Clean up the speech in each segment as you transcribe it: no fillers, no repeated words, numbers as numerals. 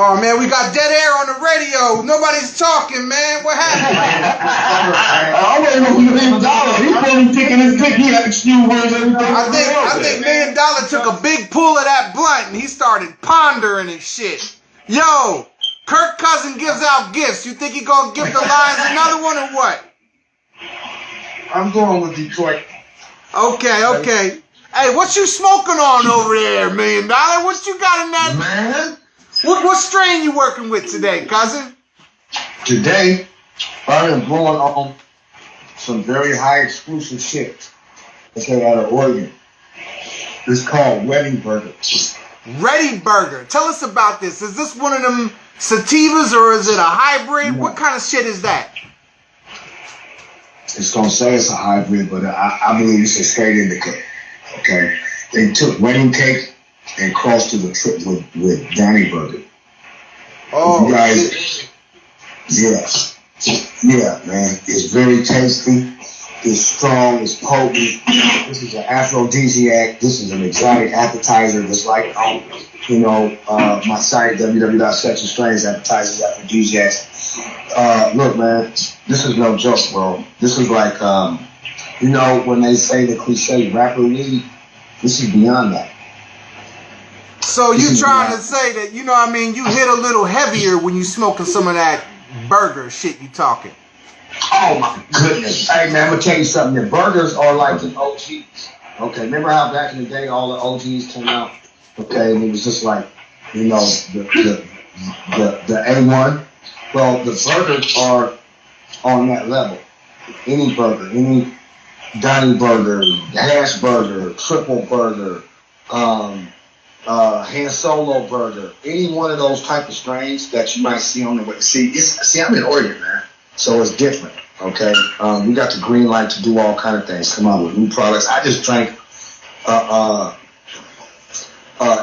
Oh man, we got dead air on the radio. Nobody's talking, man. What happened? I don't know who $1 million. He's probably picking his dick. He had a few words. I think $1 million took a big pull of that blunt and he started pondering and shit. Yo, Kirk Cousins gives out gifts. You think he gonna give the Lions another one or what? I'm going with Detroit. Okay. Hey, what you smoking on over there, $1 million? What you got in that? Man. What strain you working with today, cousin? Today, I am blowing on some very high exclusive shit. Okay, out of Oregon. It's called Wedding Burger. Ready Burger. Tell us about this. Is this one of them sativas or is it a hybrid? No. What kind of shit is that? It's going to say it's a hybrid, but I believe it's a straight indica. Okay? They took wedding cake and crossed to the trip with Johnny Burger. Oh, you guys, yeah, man. It's very tasty. It's strong. It's potent. This is an aphrodisiac. This is an exotic appetizer. Just like my site www.sectionstrains advertises aphrodisiacs. Look, man, this is no joke, bro. This is like when they say the cliche rapper weed. This is beyond that. So you trying to say that, you hit a little heavier when you smoking some of that burger shit you talking. Oh my goodness. Hey man, I'm gonna tell you something. The burgers are like the OGs. Okay, remember how back in the day all the OGs came out? Okay, and it was just like, the A1. Well, the burgers are on that level. Any burger, any Donny burger, hash burger, triple burger, Han Solo burger, any one of those type of strains that you might see on the way. See, I'm in Oregon, man, so it's different. Okay, we got the green light to do all kind of things. Come on with new products. I just drank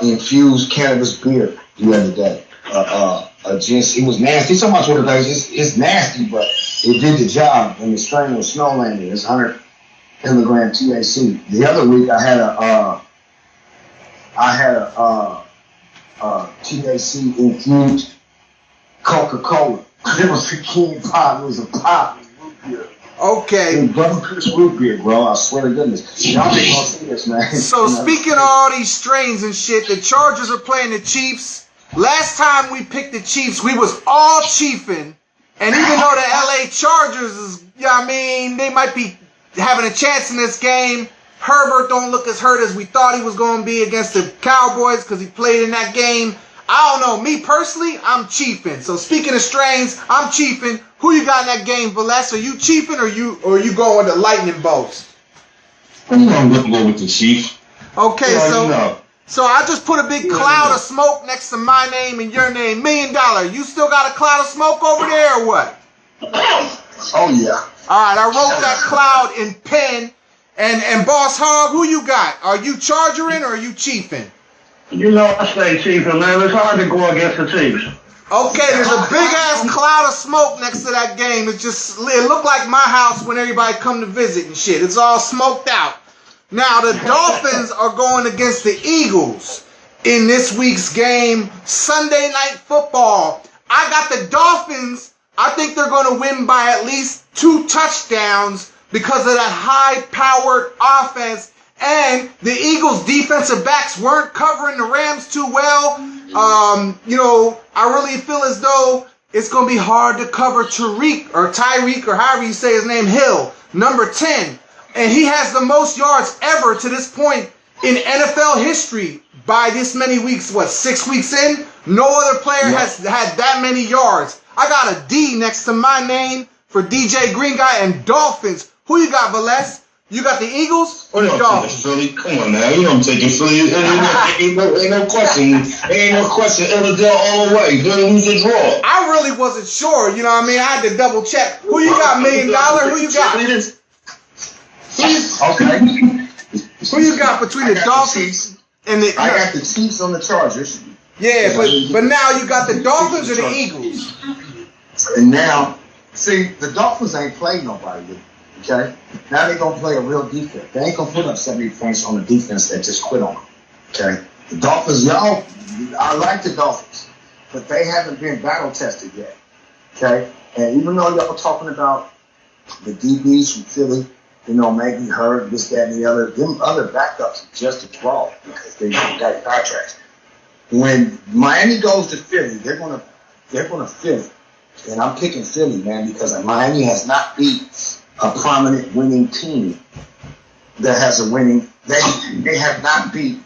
infused cannabis beer the other day. It was nasty. So much what it is. It's nasty, but it did the job. And the strain was Snowlander. It's 100 milligram THC. The other week I had a THC infused Coca-Cola. It was a king pop. It was a pop. Root beer. Okay. It was Brother Chris root beer, bro. I swear to goodness. Y'all ain't gonna see this, man. So speaking of all these strains and shit, the Chargers are playing the Chiefs. Last time we picked the Chiefs, we was all chiefing. And even though the LA Chargers is, they might be having a chance in this game, Herbert don't look as hurt as we thought he was going to be against the Cowboys because he played in that game. I don't know. Me personally, I'm chiefing. So speaking of strains, I'm chiefing. Who you got in that game, Valess? Are you chiefing or you going with the lightning bolts? I'm going to go with the Chiefs. Okay, so I just put a big cloud of smoke next to my name and your name, $1 million. You still got a cloud of smoke over there or what? Oh yeah. All right, I wrote that cloud in pen. And Boss Hog, who you got? Are you chargering or are you chiefing? I stay chiefing, man. It's hard to go against the Chiefs. Okay, there's a big ass cloud of smoke next to that game. It looked like my house when everybody come to visit and shit. It's all smoked out. Now the Dolphins are going against the Eagles in this week's game, Sunday Night Football. I got the Dolphins. I think they're going to win by at least 2 touchdowns because of that high-powered offense. And the Eagles' defensive backs weren't covering the Rams too well. I really feel as though it's going to be hard to cover Tyreek or however you say his name, Hill, number 10. And he has the most yards ever to this point in NFL history by this many weeks. 6 weeks in? No other player has had that many yards. I got a D next to my name for DJ Green Guy and Dolphins. Who you got, Valess? You got the Eagles or the Dolphins? Philly. Come on now, I'm taking Philly. Ain't no question. Ain't no question. Illadelph all the way. Win, lose, or draw. I really wasn't sure. I had to double check. Who you got, $1 million? Who you got? Who you got between the Dolphins and the? I got the Chiefs on the Chargers. Yeah, but now you got the Dolphins or the Eagles? And now, see, the Dolphins ain't played nobody yet. Okay? Now they're going to play a real defense. They ain't going to put up 70 points on the defense that just quit on them. Okay? The Dolphins, I like the Dolphins. but they haven't been battle tested yet. Okay, and even though y'all talking about the DBs from Philly, maybe Hurd, this, that, and the other, them other backups are just a draw because they got contracts. When Miami goes to Philly, they're gonna Philly, and I'm picking Philly, man, because Miami has not beat a prominent winning team that has a winning. They have not beat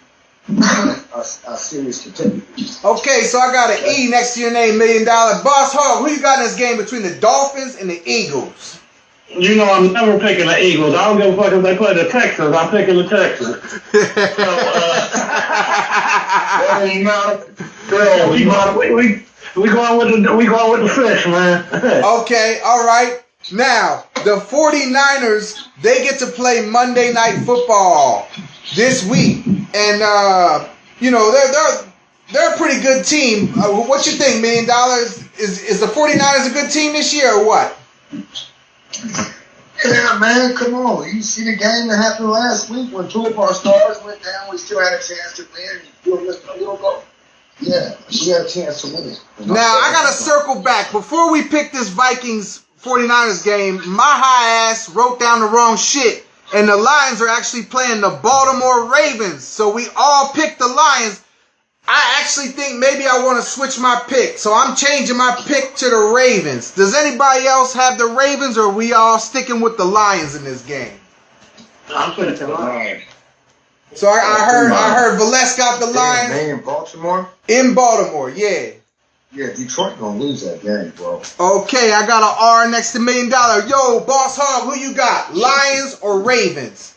a serious contender. Okay, so I got an E next to your name, $1 million. Boss Hog, who you got in this game between the Dolphins and the Eagles? You know I'm never picking the Eagles. I don't give a fuck if they play the Texans. I'm picking the Texans. We going with the fish, man. Okay, all right. Now, the 49ers, they get to play Monday Night Football this week. And, they're a pretty good team. What you think, $1 million? Is the 49ers a good team this year or what? Yeah, man, come on. You see the game that happened last week when two of our stars went down. We still had a chance to win. Yeah, we had a chance to win it. Now, I got to circle back. Before we pick this Vikings 49ers game, my high ass wrote down the wrong shit. And the Lions are actually playing the Baltimore Ravens. So we all picked the Lions. I actually think maybe I want to switch my pick. So I'm changing my pick to the Ravens. Does anybody else have the Ravens, or are we all sticking with the Lions in this game? I'm putting the Lions. So I heard Valles got the Lions. They in Baltimore? In Baltimore, yeah. Yeah, Detroit gonna lose that game, bro. Okay, I got an R next to $1 million. Yo, Boss Hog, who you got? Lions or Ravens?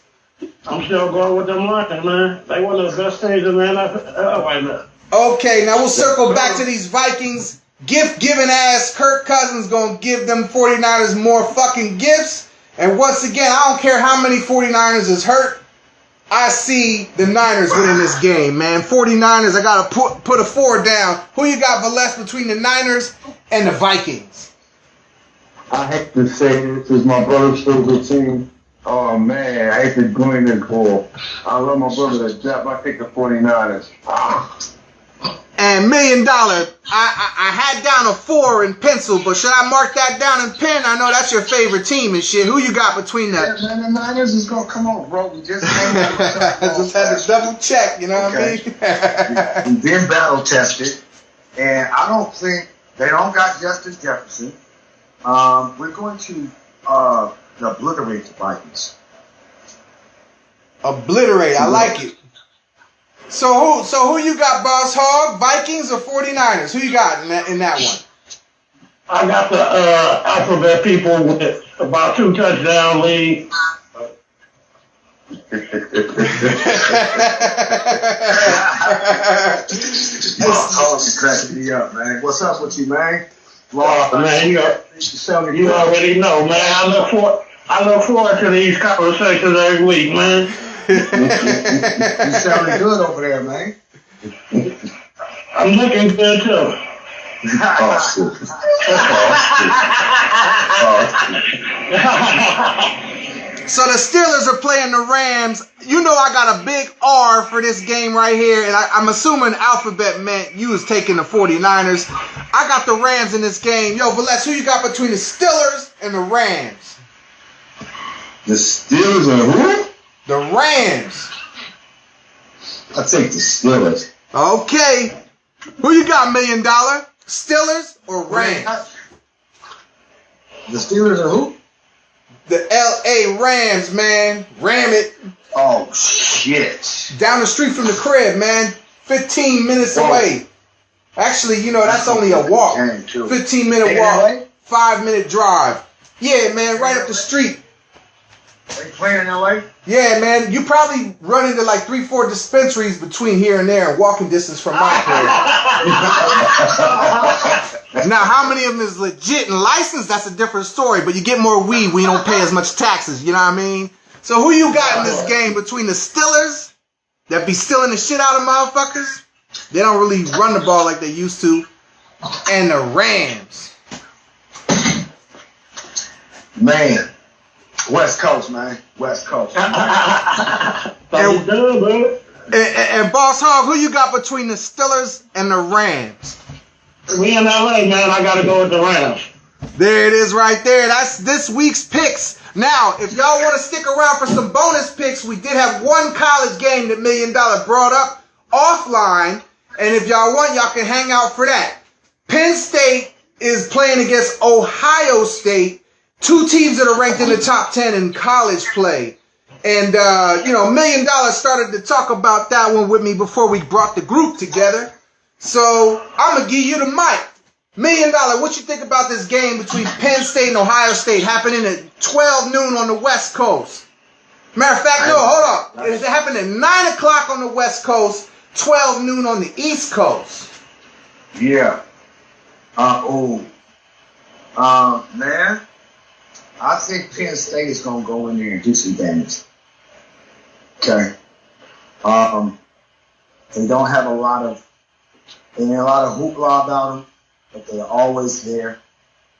I'm still going with them Lions, man. They one of the best teams in the NFL right now. Okay, now we'll circle back to these Vikings. Gift-giving ass Kirk Cousins gonna give them 49ers more fucking gifts. And once again, I don't care how many 49ers is hurt. I see the Niners winning this game, man. 49ers, I got to put a 4 down. Who you got, Valles, between the Niners and the Vikings? I hate to say this is my brother's favorite team. Oh, man, I hate to go in this ball. I love my brother to death. I pick the 49ers. And $1 million, I had down a 4 in pencil, but should I mark that down in pen? I know that's your favorite team and shit. Who you got between the... Yeah, man, the Niners is going to come on, bro. We just just had to double check, you know what I mean? We've been battle tested, and I don't think they don't got Justin Jefferson. We're going to obliterate the Vikings. Obliterate, I like it. So who you got, Boss Hog? Vikings or 49ers? Who you got in that one? I got the alphabet people with about 2 touchdown lead. Hog's cracking me up, man. What's up with you, man? Man, you already know, man. I look forward to these conversations every week, man. You sounding good over there, man. I'm looking good too. So the Steelers are playing the Rams. You know I got a big R for this game right here, and I'm assuming alphabet meant you was taking the 49ers. I got the Rams in this game. Yo, Valles, who you got between the Steelers and the Rams? The Steelers and who? The Rams. I take the Steelers. Okay. Who you got, $1 million? Steelers or Rams? The Steelers are who? The L.A. Rams, man. Ram it. Oh, shit. Down the street from the crib, man. 15 minutes away. Actually, that's only a walk. 15-minute walk. 5-minute drive. Yeah, man, right up the street. They playing in L.A.? Yeah, man. You probably run into like 3-4 dispensaries between here and there, walking distance from my crib. Now, how many of them is legit and licensed? That's a different story. But you get more weed when you don't pay as much taxes. You know what I mean? So who you got in this game between the Steelers that be stealing the shit out of motherfuckers? They don't really run the ball like they used to. And the Rams. Man. West Coast, man. West Coast. And Boss Hog, who you got between the Steelers and the Rams? We in LA, man. I gotta go with the Rams. There it is right there. That's this week's picks. Now, if y'all want to stick around for some bonus picks, we did have one college game that $1 Million brought up offline. And if y'all want, y'all can hang out for that. Penn State is playing against Ohio State, two teams that are ranked in the top 10 in college play. And, $1 Million started to talk about that one with me before we brought the group together. So I'm going to give you the mic. $1 Million, what you think about this game between Penn State and Ohio State happening at 12 noon on the West Coast? Matter of fact, no, hold on. It happened at 9 o'clock on the West Coast, 12 noon on the East Coast. Yeah. Man, I think Penn State is going to go in there and do some damage. Okay. They don't have a lot of hoopla about them, but they're always there.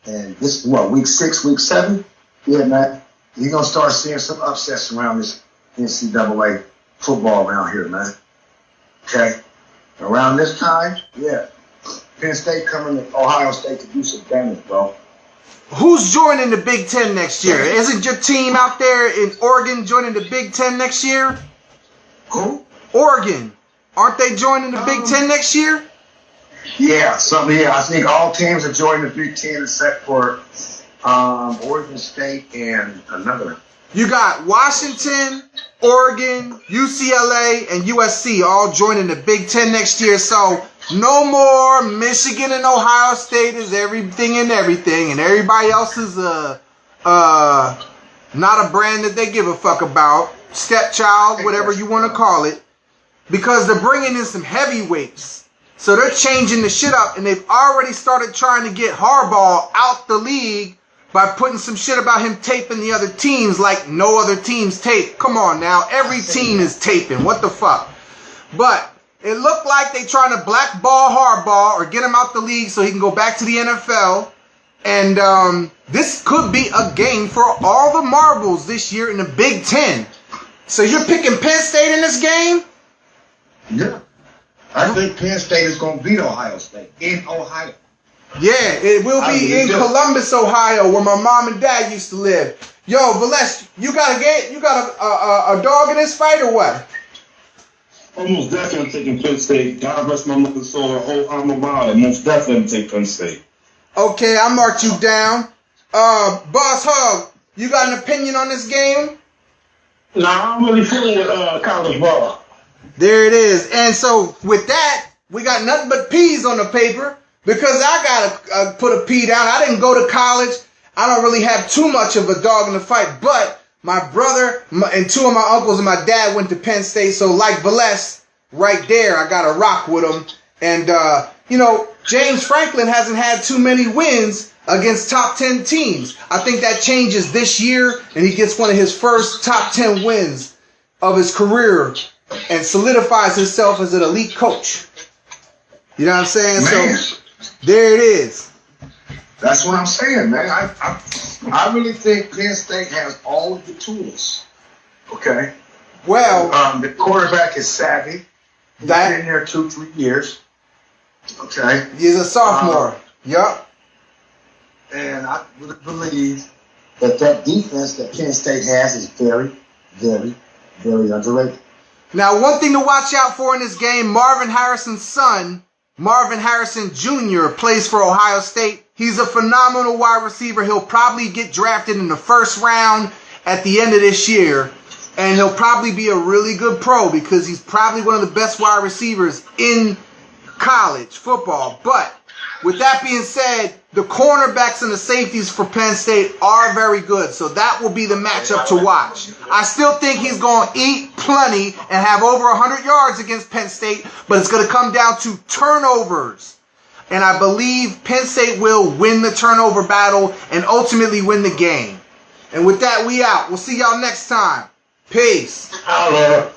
And this, week 6, week 7? Yeah, man. You're going to start seeing some upsets around this NCAA football around here, man. Okay? Around this time, yeah. Penn State coming to Ohio State to do some damage, bro. Who's joining the Big Ten next year? Isn't your team out there in Oregon joining the Big Ten next year? Who? Oregon. Aren't they joining the Big Ten next year? Yeah, I think all teams are joining the Big Ten except for Oregon State and another. You got Washington, Oregon, UCLA, and USC all joining the Big Ten next year. So no more Michigan and Ohio State is everything, and everybody else is not a brand that they give a fuck about. Stepchild, whatever you want to call it, because they're bringing in some heavyweights. So they're changing the shit up, and they've already started trying to get Harbaugh out the league by putting some shit about him taping the other teams like no other teams tape. Come on now, every team is taping. What the fuck? But it looked like they trying to blackball Harbaugh or get him out the league so he can go back to the NFL. And this could be a game for all the marbles this year in the Big Ten. So you're picking Penn State in this game? Yeah. I think Penn State is going to beat Ohio State in Ohio. Yeah, it will be in Columbus, Ohio, where my mom and dad used to live. Yo, Valesh, you got a dog in this fight or what? Almost definitely taking Penn State. God bless my mother's soul, her whole alma mater. Most definitely take Penn State. Okay, I marked you down. Boss Hug, you got an opinion on this game? Nah, I'm really feeling with college ball. There it is. And so with that, we got nothing but P's on the paper because I got to put a P down. I didn't go to college. I don't really have too much of a dog in the fight, but my brother and two of my uncles and my dad went to Penn State. So like Vales, right there, I got to rock with him. And, James Franklin hasn't had too many wins against top 10 teams. I think that changes this year, and he gets one of his first top 10 wins of his career and solidifies himself as an elite coach. You know what I'm saying? Man. So there it is. That's what I'm saying, man. I really think Penn State has all of the tools. Okay. Well, the quarterback is savvy. He's been there 2-3 years. Okay. He's a sophomore. Yup. And I really believe that defense that Penn State has is very, very, very underrated. Now, one thing to watch out for in this game, Marvin Harrison's son, Marvin Harrison Jr., plays for Ohio State. He's a phenomenal wide receiver. He'll probably get drafted in the first round at the end of this year. And he'll probably be a really good pro because he's probably one of the best wide receivers in college football. But with that being said, the cornerbacks and the safeties for Penn State are very good. So that will be the matchup to watch. I still think he's going to eat plenty and have over 100 yards against Penn State, but it's going to come down to turnovers. And I believe Penn State will win the turnover battle and ultimately win the game. And with that, we out. We'll see y'all next time. Peace. Hello.